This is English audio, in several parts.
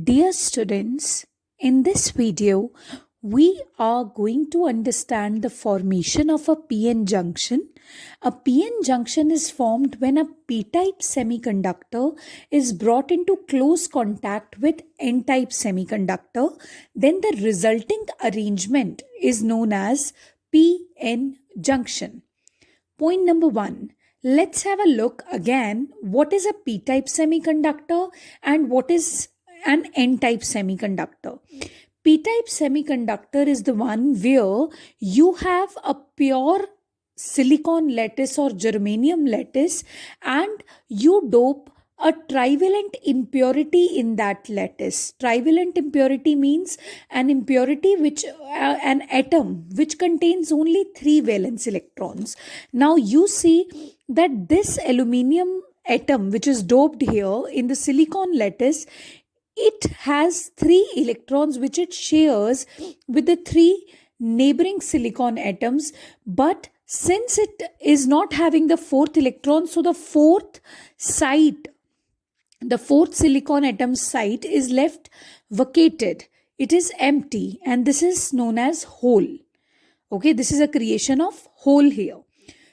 Dear students, in this video, we are going to understand the formation of a P-N junction. A P-N junction is formed when a P-type semiconductor is brought into close contact with N-type semiconductor. Then the resulting arrangement is known as P-N junction. Point number 1. Let's have a look again. What is a P-type semiconductor and what is an N-type semiconductor? P-type semiconductor is the one where you have a pure silicon lattice or germanium lattice and you dope a trivalent impurity in that lattice. Trivalent impurity means an impurity an atom which contains only 3 valence electrons. Now you see that this aluminium atom which is doped here in the silicon lattice, it has 3 electrons which it shares with the 3 neighboring silicon atoms, but since it is not having the 4th electron, so the fourth silicon atom site is left vacated. It is empty and this is known as hole. Okay, this is a creation of hole here.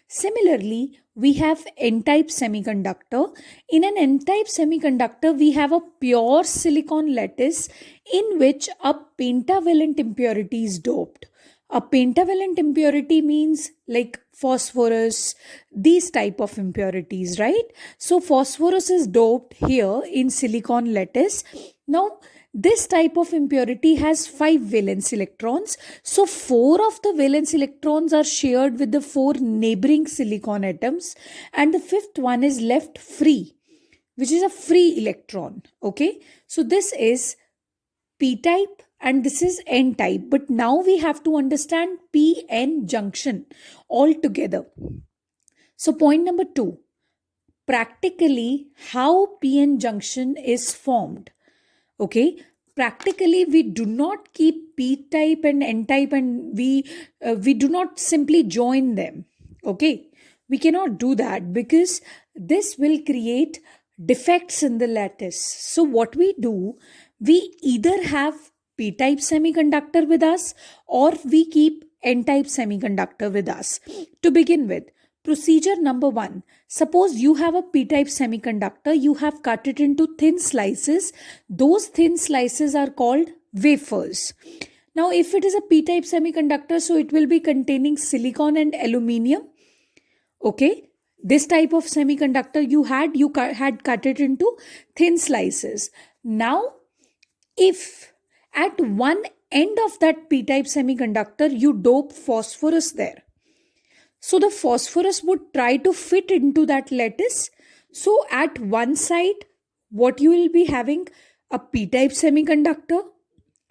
Similarly, we have N-type semiconductor. In an N-type semiconductor, we have a pure silicon lattice in which a pentavalent impurity is doped. A pentavalent impurity means like phosphorus, these type of impurities, right? So phosphorus is doped here in silicon lattice. Now, this type of impurity has 5 valence electrons. So 4 of the valence electrons are shared with the 4 neighboring silicon atoms and the 5th one is left free, which is a free electron. Okay, so this is P-type and this is N-type. But now we have to understand P-N junction altogether. So point number 2, practically how P-N junction is formed. Okay, practically we do not keep P-type and N-type and we do not simply join them. Okay, we cannot do that because this will create defects in the lattice. So what we do, we either have P-type semiconductor with us or we keep N-type semiconductor with us. To begin with, procedure number 1. Suppose you have a P-type semiconductor, you have cut it into thin slices. Those thin slices are called wafers. Now, if it is a P-type semiconductor, so it will be containing silicon and aluminium. Okay, this type of semiconductor you had cut it into thin slices. Now, if at one end of that P-type semiconductor, you dope phosphorus there. So the phosphorus would try to fit into that lattice. So at one side, what you will be having a P-type semiconductor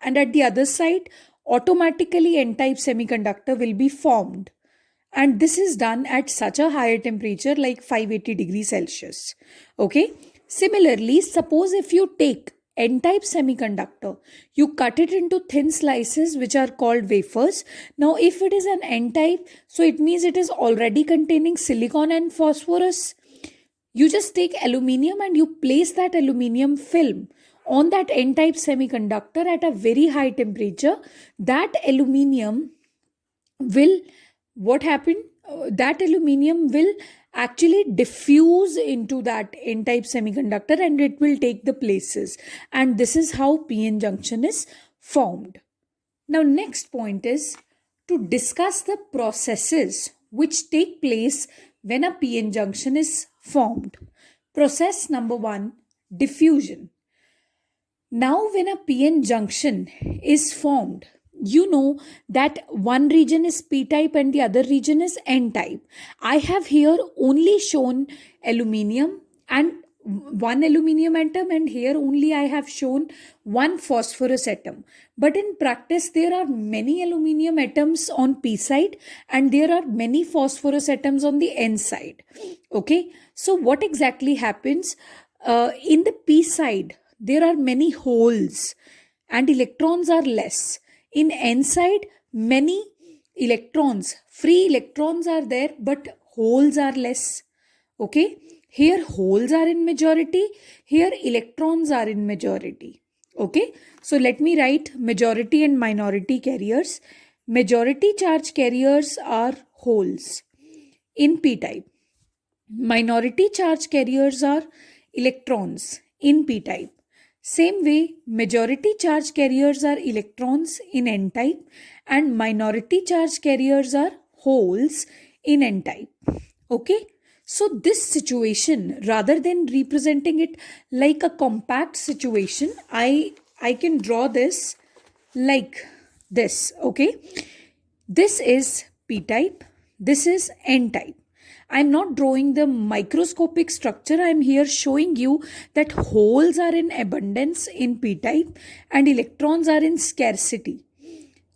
and at the other side, automatically N-type semiconductor will be formed. And this is done at such a higher temperature like 580 degrees Celsius. Okay. Similarly, suppose if you take N-type semiconductor, you cut it into thin slices which are called wafers. Now if it is an N-type, so it means it is already containing silicon and phosphorus. You just take aluminium and you place that aluminium film on that N-type semiconductor at a very high temperature. That aluminium will, that aluminium will actually diffuse into that N-type semiconductor and it will take the places. And this is how P-N junction is formed. Now, next point is to discuss the processes which take place when a P-N junction is formed. Process number 1, diffusion. Now, when a P-N junction is formed, you know that one region is P-type and the other region is N-type. I have here only shown aluminium and one aluminium atom and here only I have shown one phosphorus atom. But in practice, there are many aluminium atoms on P side and there are many phosphorus atoms on the N side. Okay, so what exactly happens? In the P side, there are many holes and electrons are less. In N side, many electrons, free electrons are there, but holes are less. Okay, here holes are in majority, here electrons are in majority. Okay, so let me write majority and minority carriers. Majority charge carriers are holes in p-type. Minority charge carriers are electrons in p-type. Same way, majority charge carriers are electrons in n-type and minority charge carriers are holes in n-type. Okay, so this situation, rather than representing it like a compact situation, I can draw this like this. Okay, this is p-type, this is n-type. I'm not drawing the microscopic structure. I'm here showing you that holes are in abundance in p-type and electrons are in scarcity.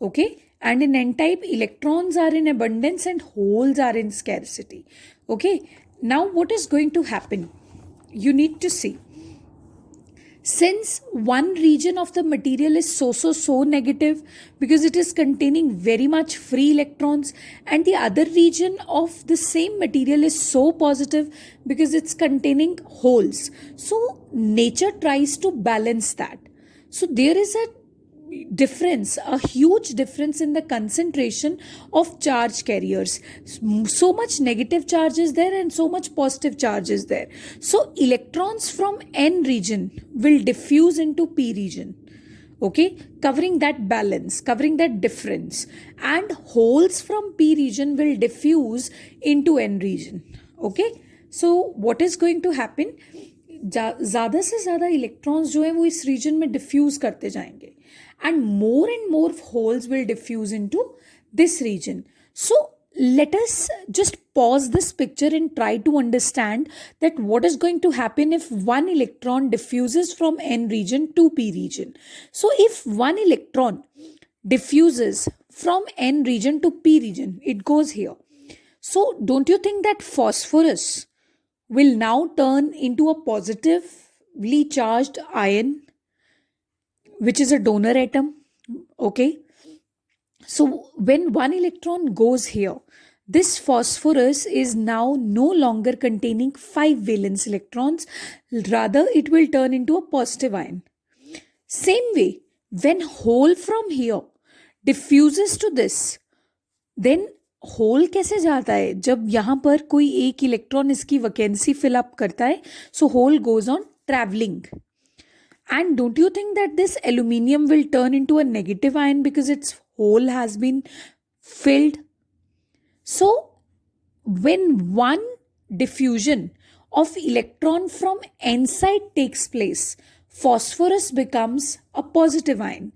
Okay, and in n-type electrons are in abundance and holes are in scarcity. Okay, now what is going to happen? You need to see. Since one region of the material is so negative because it is containing very much free electrons, and the other region of the same material is so positive because it's containing holes. So nature tries to balance that. So there is a huge difference in the concentration of charge carriers. So much negative charge is there and so much positive charge is there. So electrons from n region will diffuse into p region. Okay, covering that balance, covering that difference, and holes from p region will diffuse into n region. Okay, so what is going to happen? ज़्यादा से ज़्यादा electrons जो है वो इस reason में diffuse करते जाएंगे and more holes will diffuse into this region. So let us just pause this picture and try to understand that what is going to happen if one electron diffuses from n region to p region. So if one electron diffuses from n region to p region, it goes here. So don't you think that phosphorus will now turn into a positively charged ion, which is a donor atom? Okay, so when one electron goes here, this phosphorus is now no longer containing 5 valence electrons, rather it will turn into a positive ion. Same way, when hole from here diffuses to this, then hole कैसे जाता है? जब यहाँ पर कोई एक electron इसकी vacancy fill up करता है, so hole goes on traveling. And don't you think that this aluminium will turn into a negative ion because its hole has been filled? So when one diffusion of electron from n side takes place, phosphorus becomes a positive ion.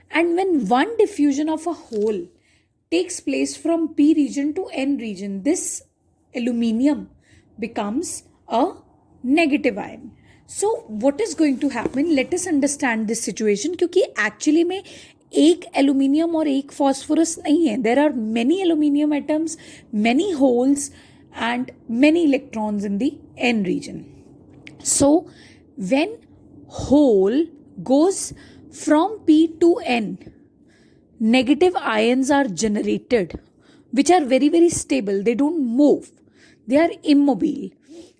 And when one diffusion of a hole takes place from p region to n region, this aluminium becomes a negative ion. So what is going to happen? Let us understand this situation, क्योंकि actually में एक aluminium और एक phosphorus नहीं है. There are many aluminium atoms, many holes and many electrons in the n region. So when hole goes from p to n, negative ions are generated, which are very stable. They don't move. They are immobile.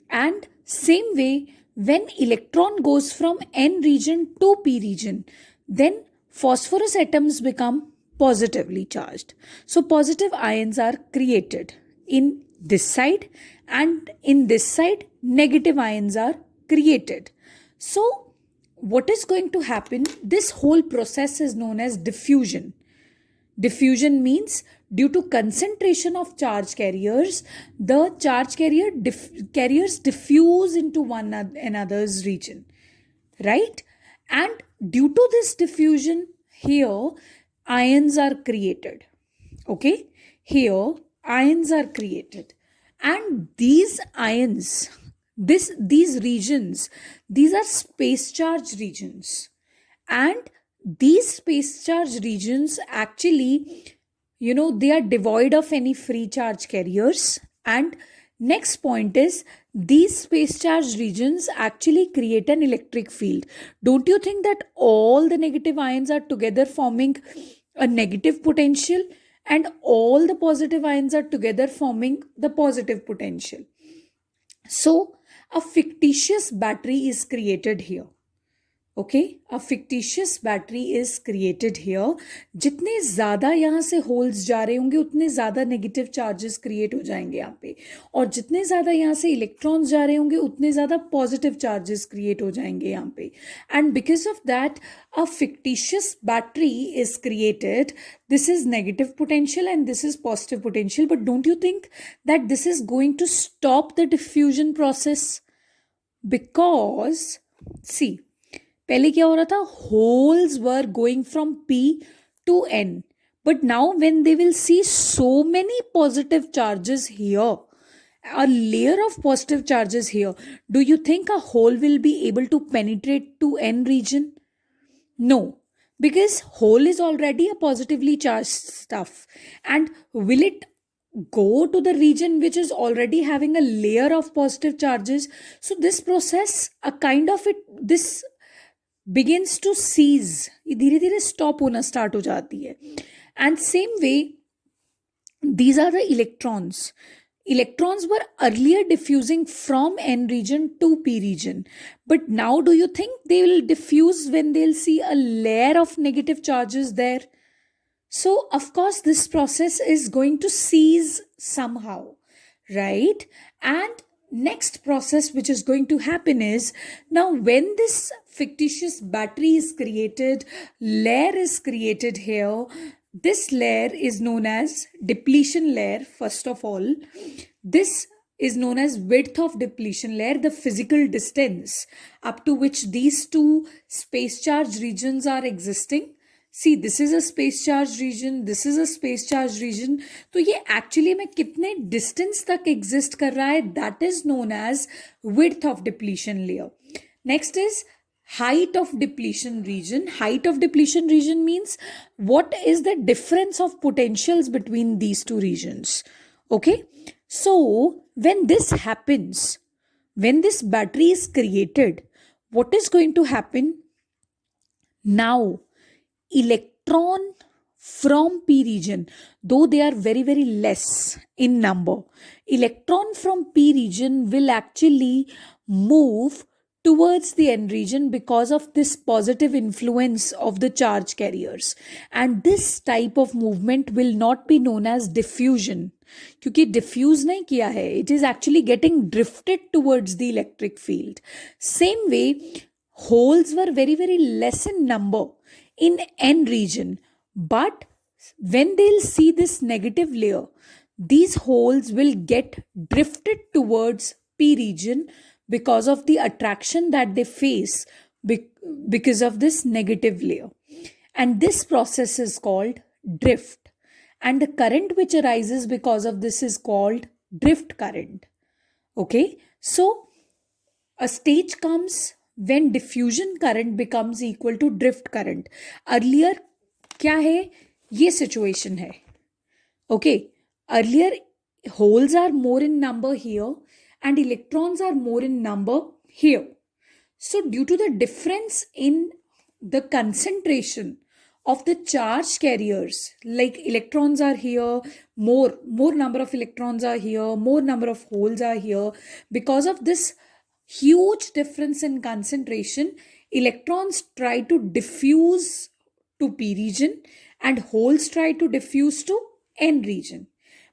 And same way, when electron goes from n region to p region, then phosphorus atoms become positively charged. So positive ions are created in this side, and in this side negative ions are created. So what is going to happen? This whole process is known as diffusion. Diffusion means due to concentration of charge carriers, the charge carriers diffuse into one another's region, right? And due to this diffusion, here ions are created. Okay, here ions are created, and these ions, these regions, these are space charge regions, and these space charge regions actually, they are devoid of any free charge carriers. And next point is, these space charge regions actually create an electric field. Don't you think that all the negative ions are together forming a negative potential, and all the positive ions are together forming the positive potential? So a fictitious battery is created here. Okay, a fictitious battery is created here. जितने ज़्यादा यहाँ से holes जा रहे होंगे उतने ज़्यादा negative charges create हो जाएंगे यहाँ पे, और जितने ज़्यादा यहाँ से इलेक्ट्रॉन्स जा रहे होंगे उतने ज़्यादा पॉजिटिव चार्जेस क्रिएट हो जाएंगे यहाँ पे. And because of that a fictitious battery is created. This is negative potential and this is positive potential. But don't you think that this is going to stop the diffusion process? Because, see, पहले क्या हो रहा था, holes were going from P to N, but now when they will see so many positive charges here, a layer of positive charges here, do you think a hole will be able to penetrate to N region? No, because hole is already a positively charged stuff, and will it go to the region which is already having a layer of positive charges? So this process, a kind of it, this begins to cease, धीरे धीरे stop होना start हो जाती है. And same way, these are the electrons. Electrons were earlier diffusing from N region to P region, but now do you think they will diffuse when they'll see a layer of negative charges there? So of course this process is going to cease somehow, right? And next process which is going to happen is, now when this fictitious battery is created, layer is created here. This layer is known as depletion layer. First of all, this is known as width of depletion layer, the physical distance up to which these two space charge regions are existing. See, this is a space charge region, this is a space charge region. तो ये actually में कितने distance तक exist कर रहा है, that is known as width of depletion layer. Next is height of depletion region. Height of depletion region means what is the difference of potentials between these two regions. Okay, so when this happens, when this battery is created, what is going to happen? Now electron from P region, though they are very very less in number, electron from P region will actually move towards the N region because of this positive influence of the charge carriers, and this type of movement will not be known as diffusion, क्योंकि diffuse नहीं किया है, it is actually getting drifted towards the electric field. Same way, holes were very very less in number in N region, but when they'll see this negative layer, these holes will get drifted towards P region because of the attraction that they face because of this negative layer. And this process is called drift. And the current which arises because of this is called drift current. Okay, so a stage comes when diffusion current becomes equal to drift current. Earlier क्या है, ये situation है. Okay, earlier holes are more in number here and electrons are more in number here. So due to the difference in the concentration of the charge carriers, like electrons are here, more number of electrons are here, more number of holes are here, because of this huge difference in concentration, electrons try to diffuse to P region and holes try to diffuse to N region.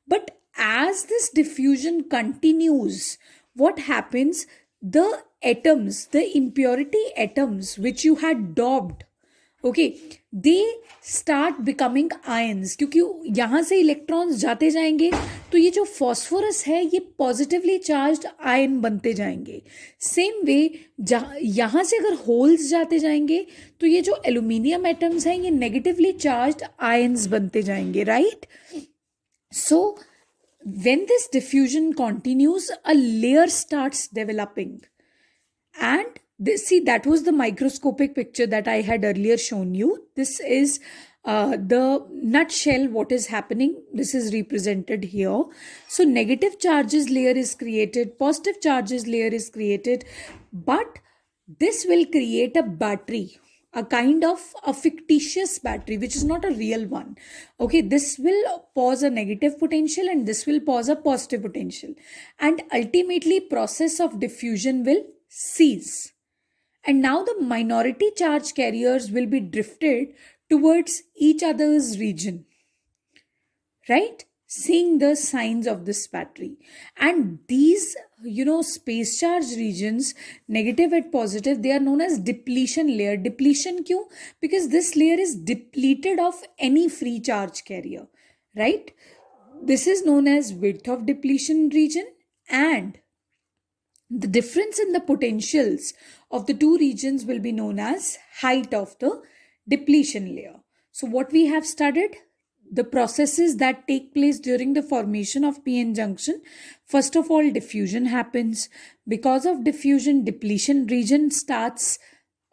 But as this diffusion continues, what happens? The atoms, the impurity atoms which you had daubed, okay, they start becoming ions, क्योंकि यहाँ से electrons जाते जाएंगे तो ये जो phosphorus है ये पॉजिटिवली चार्ज्ड आयन बनते जाएंगे. सेम वे यहाँ से अगर होल्स जाते जाएंगे तो ये जो एल्यूमिनियम एटम्स हैं ये नेगेटिवली चार्ज्ड आयन्स बनते जाएंगे, right? So when this diffusion continues, a layer starts developing. And see, that was the microscopic picture that I had earlier shown you. This is the nutshell what is happening. This is represented here. So negative charges layer is created, positive charges layer is created, but this will create a battery, a kind of a fictitious battery, which is not a real one. Okay, this will pose a negative potential and this will pose a positive potential. And ultimately process of diffusion will cease. And now the minority charge carriers will be drifted towards each other's region, right? Seeing the signs of this battery. And these, space charge regions, negative and positive, they are known as depletion layer. Depletion kyun? Because this layer is depleted of any free charge carrier, right? This is known as width of depletion region, and the difference in the potentials of the two regions will be known as height of the depletion layer. So what we have studied, the processes that take place during the formation of P-N junction. First of all, diffusion happens. Because of diffusion, depletion region starts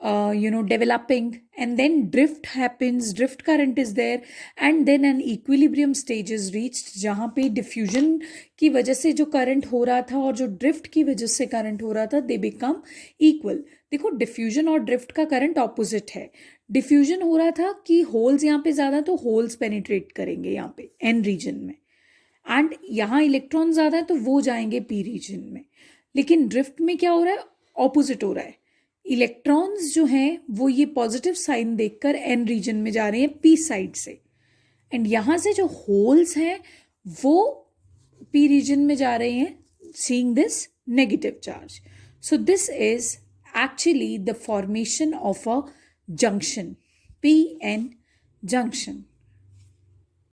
developing, and then drift happens, drift current is there, and then an equilibrium stage is reached, जहाँ पे diffusion की वजह से जो current हो रहा था और जो drift की वजह से current हो रहा था, they become equal. देखो diffusion और drift का current opposite है. diffusion हो रहा था कि holes यहाँ पे ज़्यादा, तो holes penetrate करेंगे यहाँ पे N region में, and यहाँ electron ज़्यादा है तो वो जाएंगे P region में. लेकिन drift में क्या हो रहा है? opposite हो रहा है. इलेक्ट्रॉन्स जो हैं वो ये पॉजिटिव साइन देखकर एन रीजन में जा रहे हैं पी साइड से, एंड यहाँ से जो होल्स हैं वो पी रीजन में जा रहे हैं, seeing this negative charge. So this is actually the formation of a junction, P N junction.